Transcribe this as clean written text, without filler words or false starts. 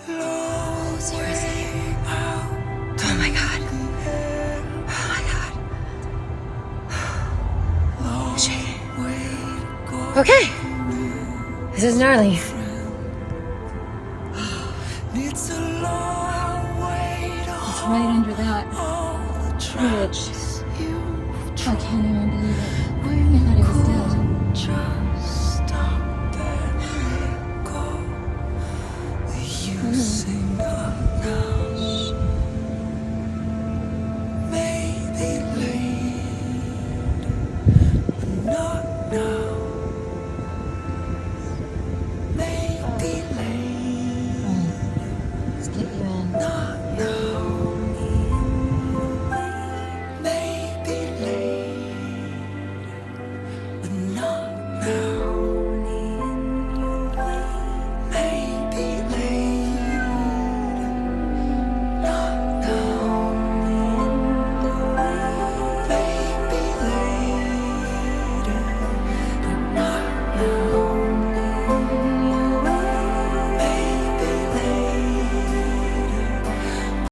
Seriously. Oh my God. Oh my God. Shit. Okay. This is gnarly. It's right under that bridge. I can't even believe it. I thought he was dead.